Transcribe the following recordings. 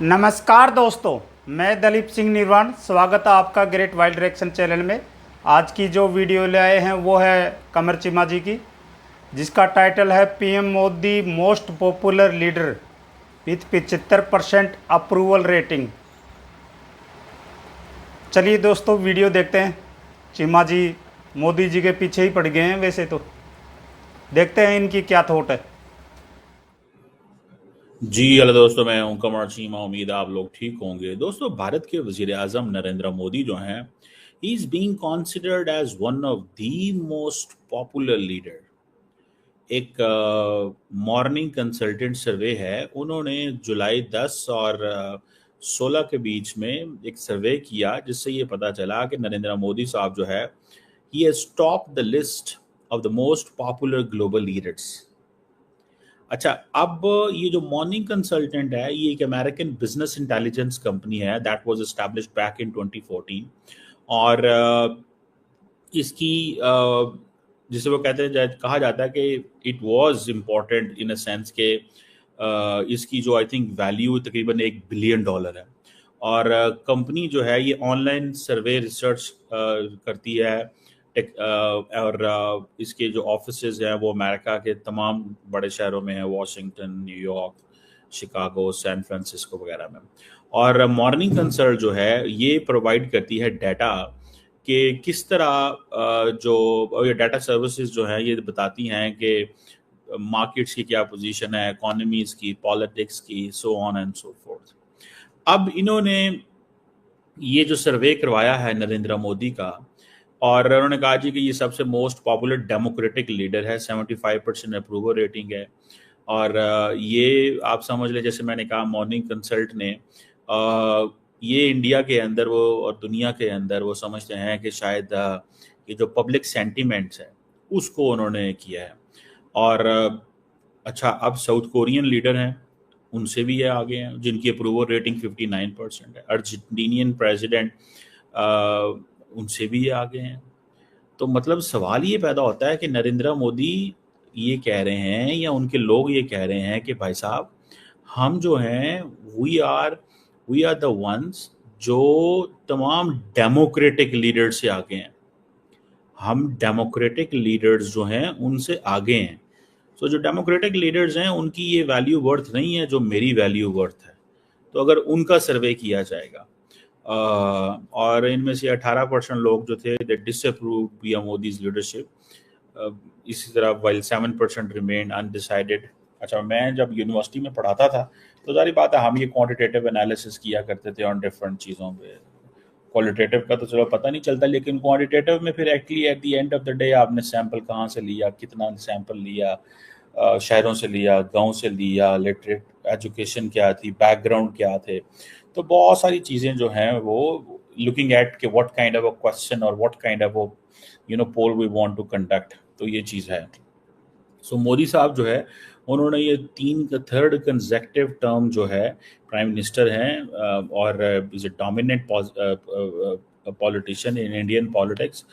नमस्कार दोस्तों, मैं दलीप सिंह निर्वाण। स्वागत है आपका ग्रेट वाइल्ड डायरेक्शन चैनल में। आज की जो वीडियो ले आए हैं वो है कमर चीमा जी की, जिसका टाइटल है PM Modi most popular leader with 75% approval rating. चलिए दोस्तों वीडियो देखते हैं। चीमा जी मोदी जी के पीछे ही पड़ गए हैं वैसे तो। देखते हैं इनकी क्या थॉट है। जी हेलो दोस्तों, मैं हूं कमर चीमा। उम्मीद है आप लोग ठीक होंगे। दोस्तों, भारत के वजीर आजम नरेंद्र मोदी जो हैं, he is being considered as one of the most popular leader. एक मॉर्निंग कंसल्टेंट सर्वे है, उन्होंने जुलाई 10 और 16 के बीच में एक सर्वे किया, जिससे ये पता चला कि नरेंद्र मोदी साहब जो है, he has top the list of the most popular global leaders. अच्छा, अब ये जो मॉर्निंग कंसल्टेंट है, ये एक अमेरिकन बिजनेस इंटेलिजेंस कंपनी है that was established back in 2014। और इसकी जिसे वो कहते हैं, कहा जाता है कि it was important in a sense के इसकी जो आई थिंक वैल्यू तकरीबन $1 बिलियन है। और कंपनी जो है ये ऑनलाइन सर्वे रिसर्च करती है। और इसके जो ऑफिसेज हैं वो अमेरिका के तमाम बड़े शहरों में है, Washington, New York, Chicago, San Francisco वगैरह में। और मॉर्निंग कंसल्ट जो है ये प्रोवाइड करती है डाटा कि किस तरह जो ये डाटा सर्विसेज जो है ये बताती हैं कि मार्केट्स की क्या पोजीशन है, इकोनॉमीज की, पॉलिटिक्स की, so on and so fourth. अब इन्होंने ये जो सर्वे करवाया है नरेंद्र मोदी का, और उन्होंने कहा जी कि ये सबसे मोस्ट पॉपुलर डेमोक्रेटिक लीडर है, 75% अप्रूवल रेटिंग है। और ये आप समझ लें, जैसे मैंने कहा, मॉर्निंग कंसल्ट ने ये इंडिया के अंदर वो और दुनिया के अंदर वो समझते हैं कि शायद ये जो पब्लिक सेंटिमेंट्स है उसको उन्होंने किया है। और अच्छा, अब साउथ कोरियन लीडर हैं, उनसे भी ये आगे हैं, जिनकी अप्रूवल रेटिंग 59% है। अर्जेंटीनियन प्रेसिडेंट, उनसे भी ये आगे हैं। तो मतलब सवाल ये पैदा होता है कि नरेंद्र मोदी ये कह रहे हैं या उनके लोग ये कह रहे हैं कि भाई साहब, हम जो हैं वी आर द वंस जो तमाम डेमोक्रेटिक लीडर से आगे हैं। हम डेमोक्रेटिक लीडर्स जो हैं उनसे आगे हैं। जो डेमोक्रेटिक लीडर्स हैं उनकी ये वैल्यू वर्थ नहीं है जो मेरी वैल्यू वर्थ है। तो अगर उनका सर्वे किया जाएगा, और इनमें से 18% लोग जो थे दे डिसअप्रूव पीएम मोदीज लीडरशिप। इसी तरह वाइल 7% रिमेन अनडिसाइडेड। अच्छा, मैं जब यूनिवर्सिटी में पढ़ाता था तो सारी बात है, हम ये क्वांटिटेटिव एनालिसिस किया करते थे ऑन डिफरेंट चीज़ों पे। क्वालिटेटिव का तो चलो पता नहीं चलता, लेकिन क्वांटिटेटिव में फिर actually at the end of the day आपने सैंपल कहाँ से लिया, कितना सैंपल लिया, शहरों से लिया, गांव से लिया, लिटरेट एजुकेशन क्या थी, बैकग्राउंड क्या थे। तो बहुत सारी चीज़ें जो हैं वो लुकिंग एट के what kind of a question और what kind of poll we want to conduct, तो ये चीज़ है। सो मोदी साहब जो है, उन्होंने ये थर्ड कंसेक्टिव टर्म जो है प्राइम मिनिस्टर हैं, और is a dominant politician in Indian politics.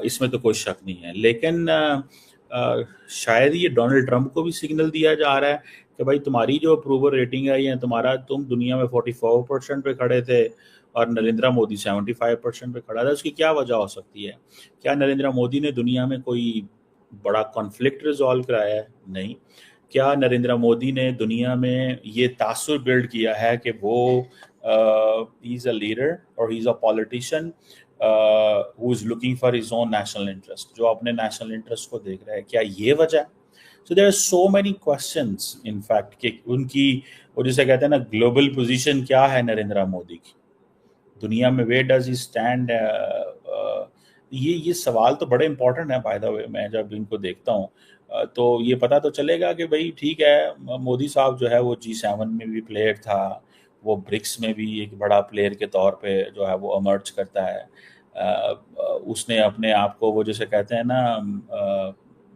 इसमें तो कोई शक नहीं है। लेकिन शायद ये डोनाल्ड ट्रंप को भी सिग्नल दिया जा रहा है कि भाई, तुम्हारी जो अप्रूवल रेटिंग है ये तुम्हारा, तुम दुनिया में 44% पे खड़े थे और नरेंद्र मोदी 75% पे खड़ा था। उसकी क्या वजह हो सकती है? क्या नरेंद्र मोदी ने दुनिया में कोई बड़ा कॉन्फ्लिक्ट रिजॉल्व कराया है? नहीं। क्या नरेंद्र मोदी ने दुनिया में ये तासुर बिल्ड किया है कि वो ही इज़ अ लीडर और he is a politician who is looking for his own national interest, जो अपने नेशनल इंटरेस्ट को देख रहा है? क्या ये वजह है? So there are so many questions in fact कि उनकी, वो जिसे कहते हैं ना, ग्लोबल पोजीशन क्या है नरेंद्र मोदी की दुनिया में, वेयर डज ही स्टैंड। ये सवाल तो बड़े इंपॉर्टेंट है। बाय द वे, मैं जब इनको देखता हूँ तो ये पता तो चलेगा कि भाई ठीक है, मोदी साहब जो है वो G7 में भी प्लेयर था, वो ब्रिक्स में भी एक बड़ा प्लेयर के तौर पे जो है वो अमर्ज करता है। उसने अपने आप को, वो जैसे कहते हैं ना,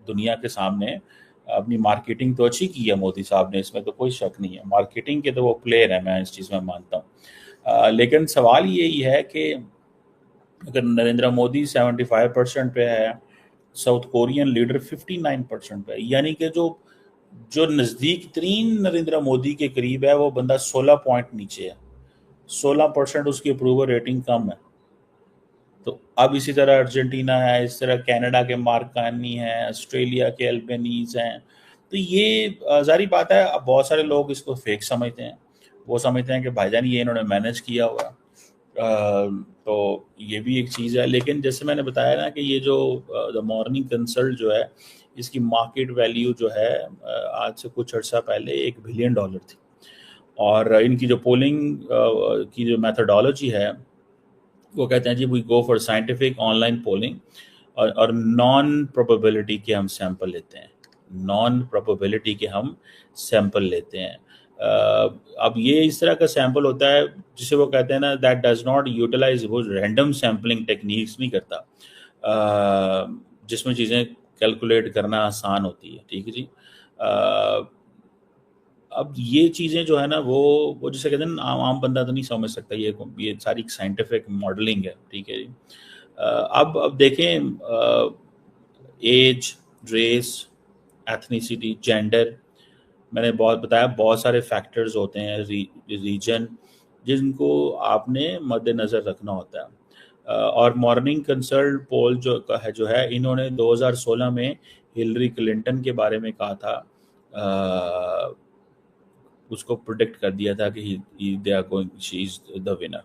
दुनिया के सामने अपनी मार्केटिंग तो अच्छी की है मोदी साहब ने, इसमें तो कोई शक नहीं है। मार्केटिंग के तो वो प्लेयर है, मैं इस चीज़ में मानता हूँ। लेकिन सवाल यही है कि अगर नरेंद्र मोदी 75% पे है, साउथ कोरियन लीडर 59% पे है, यानी कि जो जो नज़दीक तरीन नरेंद्र मोदी के करीब है वो बंदा 16 पॉइंट नीचे है, 16% उसकी अप्रूवल रेटिंग कम है। तो अब इसी तरह अर्जेंटीना है, इस तरह कनाडा के मार्क कार्नी है, ऑस्ट्रेलिया के एल्बेनीज हैं। तो ये जारी बात है, अब बहुत सारे लोग इसको फेक समझते हैं, वो समझते हैं कि भाईजान ये इन्होंने मैनेज किया हुआ है। तो ये भी एक चीज़ है। लेकिन जैसे मैंने बताया ना कि ये जो द मॉर्निंग कंसल्ट जो है, इसकी मार्केट वैल्यू जो है आज से कुछ अर्सा पहले $1 बिलियन थी। और इनकी जो पोलिंग की जो मैथडोलॉजी है वो कहते हैं जी we go for scientific online polling, और नॉन प्रोबेबिलिटी के हम सैंपल लेते हैं, नॉन प्रोबेबिलिटी के हम सैंपल लेते हैं। अब ये इस तरह का सैंपल होता है जिसे वो कहते हैं ना दैट डज नॉट यूटिलाइज, वो रैंडम सैम्पलिंग टेक्निक्स नहीं करता, जिसमें चीज़ें कैलकुलेट करना आसान होती है। ठीक है जी। अब ये चीज़ें जो है ना वो जिसे कहते हैं ना आम बंदा तो नहीं समझ सकता, ये सारी साइंटिफिक मॉडलिंग है। ठीक है जी। अब देखें, एज, रेस, एथनिसिटी, जेंडर, मैंने बताया बहुत सारे फैक्टर्स होते हैं, रीजन, जिनको आपने मद्देनज़र रखना होता है। और मॉर्निंग कंसल्ट पोल जो है इन्होंने 2016 में हिलरी क्लिंटन के बारे में कहा था, उसको प्रोडिक्ट कर दिया था कि they are going, she is the winner.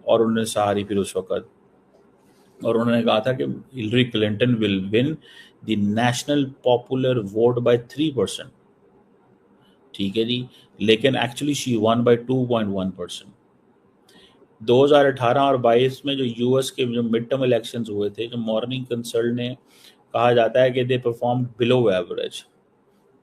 और उन्होंने सारी फिर उस वक्त और उन्होंने कहा था कि Hillary Clinton will win the national popular vote by 3%। ठीक है जी। लेकिन एक्चुअली शी वन बाय 2.1%। 2018 और 22 में जो यूएस के जो मिड टर्म इलेक्शंस हुए थे, जो मॉर्निंग कंसल्ट ने कहा जाता है कि दे परफॉर्म बिलो एवरेज,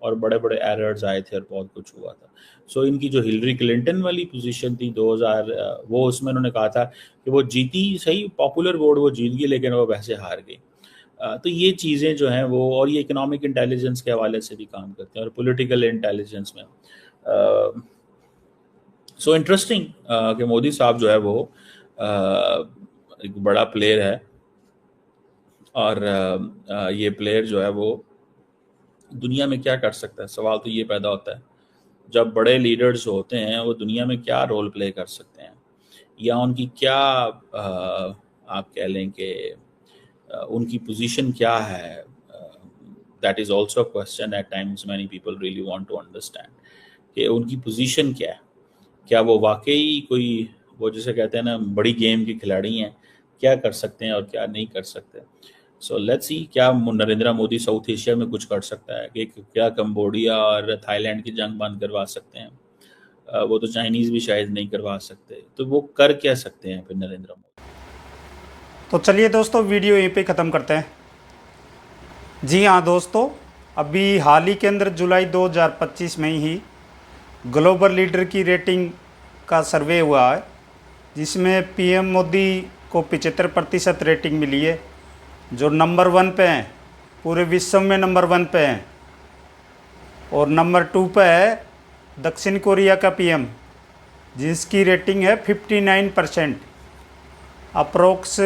और बड़े बड़े एरर्स आए थे और बहुत कुछ हुआ था। सो इनकी जो हिलरी क्लिंटन वाली पोजीशन थी 2000, वो उसमें उन्होंने कहा था कि वो जीती सही, पॉपुलर वोट वो जीत गई, लेकिन वो वैसे हार गई। तो ये चीज़ें जो हैं वो, और ये इकोनॉमिक इंटेलिजेंस के हवाले से भी काम करते हैं और पॉलिटिकल इंटेलिजेंस में। सो इंटरेस्टिंग कि मोदी साहब जो है वो एक बड़ा प्लेयर है, और ये प्लेयर जो है वो दुनिया में क्या कर सकता है। सवाल तो ये पैदा होता है, जब बड़े लीडर्स होते हैं वो दुनिया में क्या रोल प्ले कर सकते हैं, या उनकी क्या आप कह लें कि उनकी पोजीशन क्या है। That is also a question at times many people really want to understand कि उनकी पोजीशन क्या है। क्या वो वाकई कोई, वो जिसे कहते हैं ना बड़ी गेम के खिलाड़ी हैं, क्या कर सकते हैं और क्या नहीं कर सकते। सो लेट्स सी क्या नरेंद्र मोदी साउथ एशिया में कुछ कर सकता है, कि क्या कंबोडिया और थाईलैंड की जंग बंद करवा सकते हैं। वो तो चाइनीज़ भी शायद नहीं करवा सकते, तो वो कर क्या सकते हैं फिर नरेंद्र मोदी। तो चलिए दोस्तों, वीडियो यहीं पे ख़त्म करते हैं। जी हाँ दोस्तों, अभी हाल ही के अंदर जुलाई 2025 में ही ग्लोबल लीडर की रेटिंग का सर्वे हुआ है, जिसमें पीएम मोदी को 75% रेटिंग मिली है, जो नंबर 1 पे हैं, पूरे विश्व में नंबर 1 पे हैं। और नंबर 2 पे है दक्षिण कोरिया का पीएम, जिसकी रेटिंग है 59%, अप्रोक्स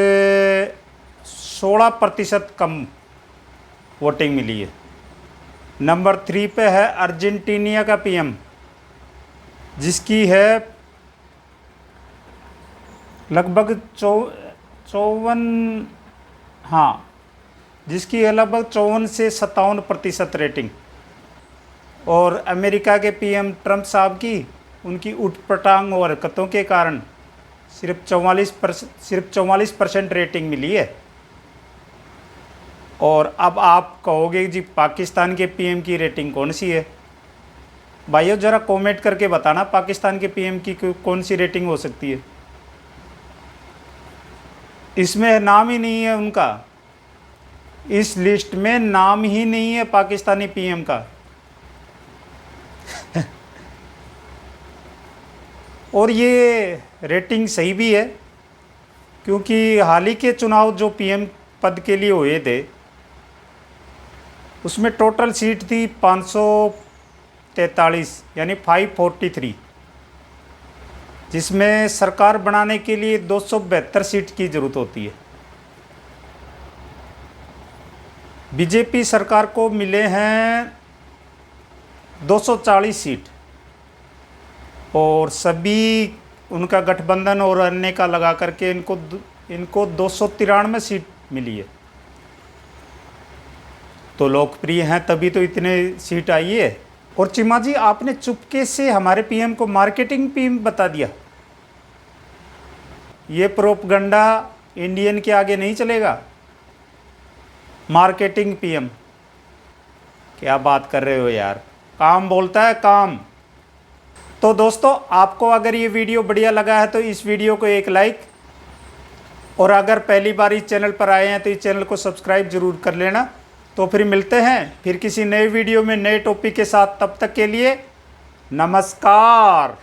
16% कम वोटिंग मिली है। नंबर 3 पे है अर्जेंटीनिया का पीएम, जिसकी है लगभग 54, हाँ, जिसकी है लगभग 54 से 57% रेटिंग। और अमेरिका के पीएम ट्रंप साहब की, उनकी उठपटांग और हरकतों के कारण सिर्फ 44% रेटिंग मिली है। और अब आप कहोगे जी पाकिस्तान के पीएम की रेटिंग कौन सी है। भाइयों ज़रा कमेंट करके बताना पाकिस्तान के पीएम की कौन सी रेटिंग हो सकती है। इसमें नाम ही नहीं है उनका, इस लिस्ट में नाम ही नहीं है पाकिस्तानी पीएम का। और ये रेटिंग सही भी है, क्योंकि हाल ही के चुनाव जो पीएम पद के लिए हुए थे, उसमें टोटल सीट थी 543, यानी 543, जिसमें सरकार बनाने के लिए 272 सीट की ज़रूरत होती है। बीजेपी सरकार को मिले हैं 240 सीट, और सभी उनका गठबंधन और अन्य का लगा करके इनको 293 सीट मिली है। तो लोकप्रिय हैं तभी तो इतने सीट आई है। और चीमा जी, आपने चुपके से हमारे पीएम को मार्केटिंग पीएम बता दिया। ये प्रोपगंडा इंडियन के आगे नहीं चलेगा। मार्केटिंग पीएम, क्या बात कर रहे हो यार, काम बोलता है काम। तो दोस्तों, आपको अगर ये वीडियो बढ़िया लगा है तो इस वीडियो को एक लाइक, और अगर पहली बार इस चैनल पर आए हैं तो इस चैनल को सब्सक्राइब जरूर कर लेना। तो फिर मिलते हैं फिर किसी नए वीडियो में नए टॉपिक के साथ। तब तक के लिए नमस्कार।